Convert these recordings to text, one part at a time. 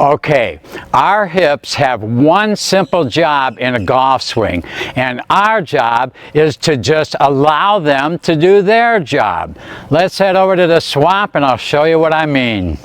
Okay, our hips have one simple job in a golf swing, and our job is to just allow them to do their job. Let's head over to the swamp and I'll show you what I mean.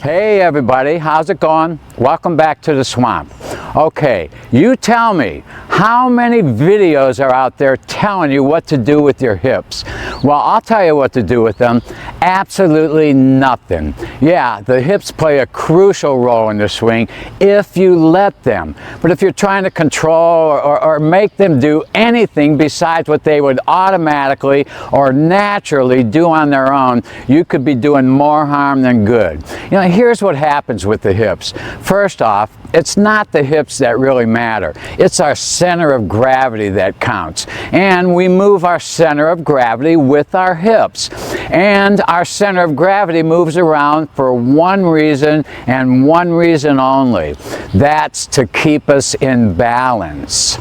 Hey everybody, how's it going? Welcome back to the swamp. Okay, you tell me, how many videos are out there telling you what to do with your hips? Well, I'll tell you what to do with them. Absolutely nothing. Yeah, the hips play a crucial role in the swing if you let them. But if you're trying to control or make them do anything besides what they would automatically or naturally do on their own, you could be doing more harm than good. You know, here's what happens with the hips. First off, it's not the hips that really matter. It's our center of gravity that counts. And we move our center of gravity with our hips. And our center of gravity moves around for one reason and one reason only. That's to keep us in balance.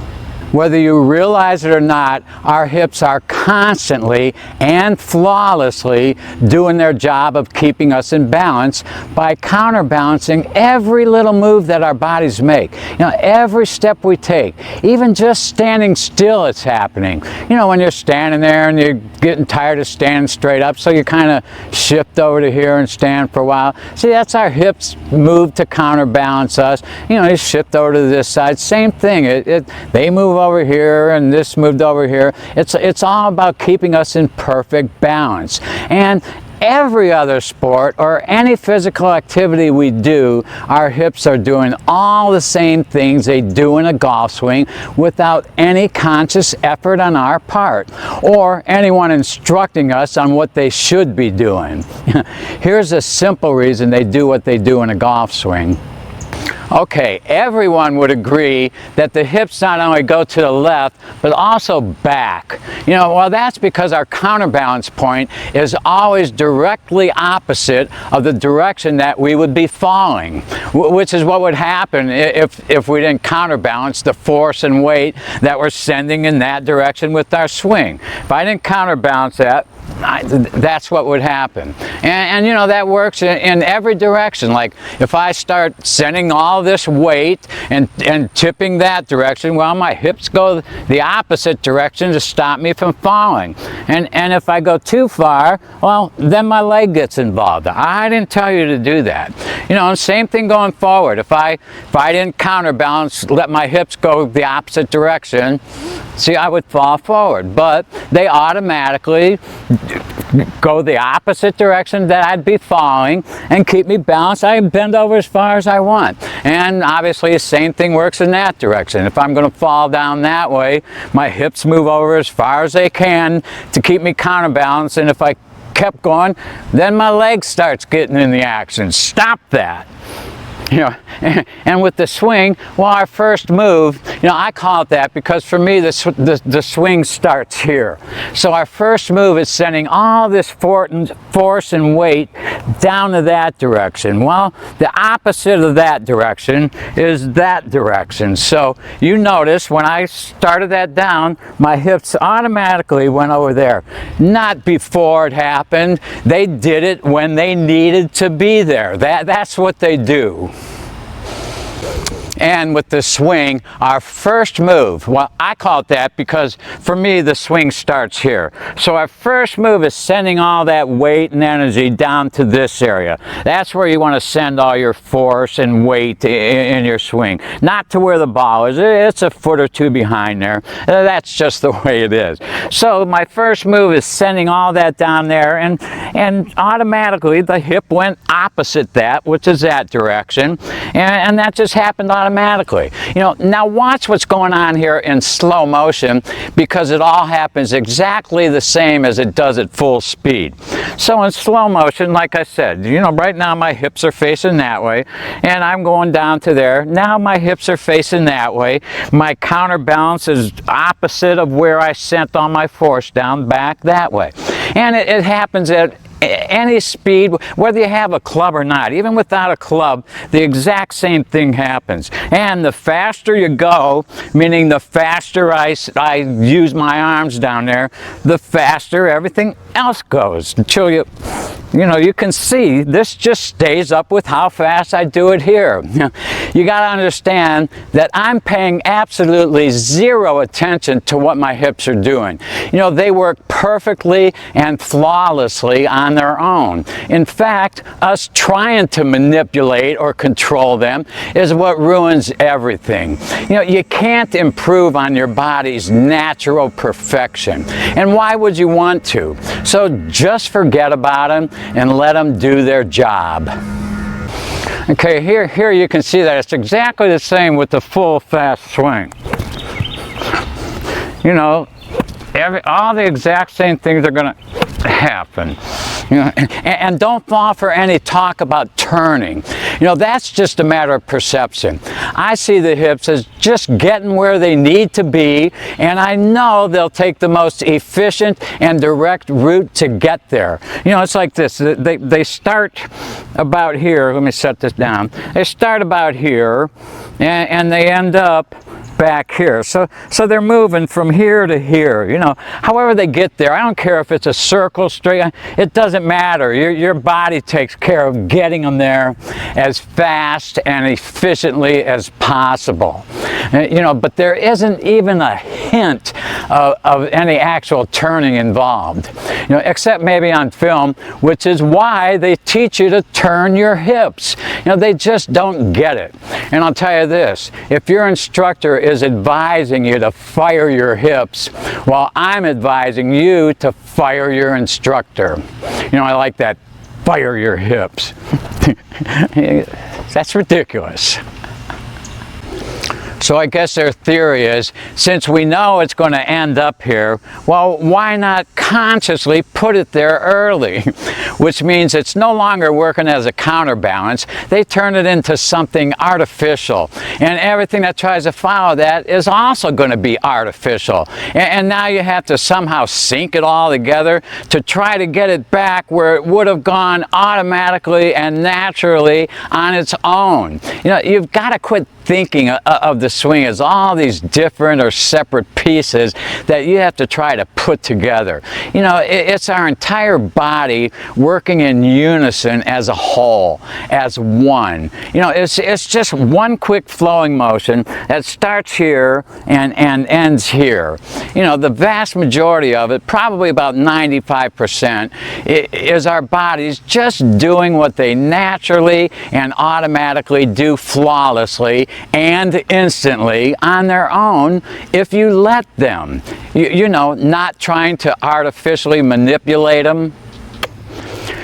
Whether you realize it or not, our hips are constantly and flawlessly doing their job of keeping us in balance by counterbalancing every little move that our bodies make. You know, every step we take, even just standing still, it's happening. You know, when you're standing there and you're getting tired of standing straight up, so you kind of shift over to here and stand for a while. See, that's our hips move to counterbalance us. You know, you shift over to this side, same thing. They move over here and this moved over here. It's all about keeping us in perfect balance. And every other sport or any physical activity we do, our hips are doing all the same things they do in a golf swing without any conscious effort on our part or anyone instructing us on what they should be doing. Here's a simple reason they do what they do in a golf swing. Okay, everyone would agree that the hips not only go to the left, but also back. You know, well, that's because our counterbalance point is always directly opposite of the direction that we would be falling, which is what would happen if we didn't counterbalance the force and weight that we're sending in that direction with our swing. If I didn't counterbalance that, that's what would happen. And you know, that works in every direction. Like if I start sending all this weight and tipping that direction, well, my hips go the opposite direction to stop me from falling. And if I go too far, well, then my leg gets involved. I didn't tell you to do that. You know, same thing going forward. If I didn't counterbalance, let my hips go the opposite direction, see, I would fall forward. But they automatically go the opposite direction that I'd be falling and keep me balanced. I can bend over as far as I want. And obviously the same thing works in that direction. If I'm going to fall down that way, my hips move over as far as they can to keep me counterbalanced. And if I kept going, then my leg starts getting in the action. Stop that. You know, and with the swing, well, our first move, you know, I call it that because for me the swing starts here. So our first move is sending all this force and weight down to that direction. Well, the opposite of that direction is that direction. So you notice when I started that down, my hips automatically went over there. Not before it happened. They did it when they needed to be there. That's what they do. And with the swing, our first move, well, I call it that because for me the swing starts here. So our first move is sending all that weight and energy down to this area. That's where you want to send all your force and weight in your swing. Not to where the ball is. It's a foot or two behind there. That's just the way it is. So my first move is sending all that down there, and automatically the hip went opposite that, which is that direction. And that just happened automatically. You know, now watch what's going on here in slow motion because it all happens exactly the same as it does at full speed. So in slow motion, like I said, you know, right now my hips are facing that way and I'm going down to there. Now my hips are facing that way. My counterbalance is opposite of where I sent all my force down, back that way. And it happens at any speed, whether you have a club or not. Even without a club, the exact same thing happens. And the faster you go, meaning the faster I use my arms down there, the faster everything else goes until you you know, you can see this just stays up with how fast I do it here. You got to understand that I'm paying absolutely zero attention to what my hips are doing. You know, they work perfectly and flawlessly on their own. In fact, us trying to manipulate or control them is what ruins everything. You know, you can't improve on your body's natural perfection. And why would you want to? So just forget about them and let them do their job. Okay, here you can see that it's exactly the same with the full fast swing. You know, all the exact same things are going to happen. You know, and don't fall for any talk about turning. You know, that's just a matter of perception. I see the hips as just getting where they need to be, and I know they'll take the most efficient and direct route to get there. You know, it's like this. They start about here. Let me set this down. They start about here, and they end up back here. So they're moving from here to here, you know. However they get there, I don't care if it's a circle, straight, it doesn't matter. Your body takes care of getting them there as fast and efficiently as possible. You know, but there isn't even a hint of any actual turning involved, you know, except maybe on film, which is why they teach you to turn your hips. You know, they just don't get it. And I'll tell you this, if your instructor is advising you to fire your hips, well, I'm advising you to fire your instructor. You know, I like that, fire your hips. That's ridiculous. So I guess their theory is, since we know it's going to end up here, well, why not consciously put it there early? Which means it's no longer working as a counterbalance. They turn it into something artificial. And everything that tries to follow that is also going to be artificial. And now you have to somehow sync it all together to try to get it back where it would have gone automatically and naturally on its own. You know, you've got to quit thinking of the swing as all these different or separate pieces that you have to try to put together. You know, it's our entire body working in unison as a whole, as one. You know, it's just one quick flowing motion that starts here and ends here. You know, the vast majority of it, probably about 95%, is our bodies just doing what they naturally and automatically do flawlessly and instantly on their own if you let them. You know, not trying to artificially manipulate them.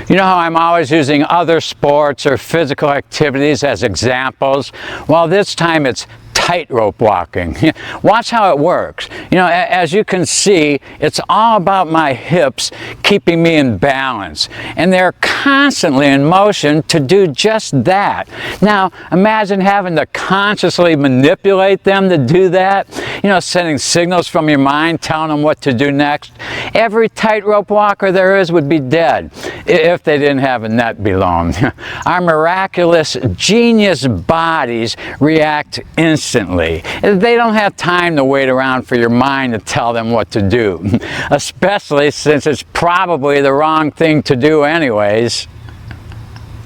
You know how I'm always using other sports or physical activities as examples? Well, this time it's tightrope walking. Watch how it works. You know, as you can see, it's all about my hips keeping me in balance. And they're constantly in motion to do just that. Now, imagine having to consciously manipulate them to do that. You know, sending signals from your mind telling them what to do next. Every tightrope walker there is would be dead if they didn't have a net below them. Our miraculous, genius bodies react instantly. They don't have time to wait around for your mind to tell them what to do, especially since it's probably the wrong thing to do anyways.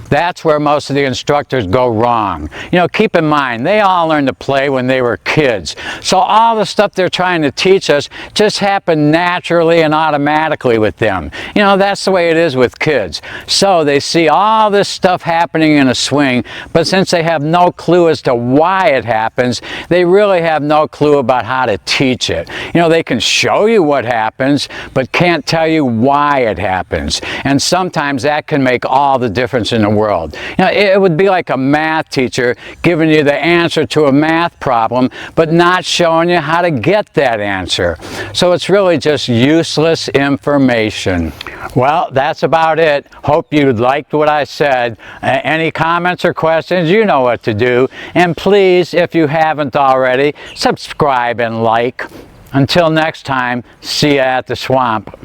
That's where most of the instructors go wrong. You know, keep in mind, they all learned to play when they were kids. So all the stuff they're trying to teach us just happened naturally and automatically with them. You know, that's the way it is with kids. So they see all this stuff happening in a swing, but since they have no clue as to why it happens, they really have no clue about how to teach it. You know, they can show you what happens, but can't tell you why it happens. And sometimes that can make all the difference in the world. You know, it would be like a math teacher giving you the answer to a math problem, but not showing you how to get that answer. So it's really just useless information. Well, that's about it. Hope you liked what I said. Any comments or questions, you know what to do. And please, if you haven't already, subscribe and like. Until next time, see you at the swamp.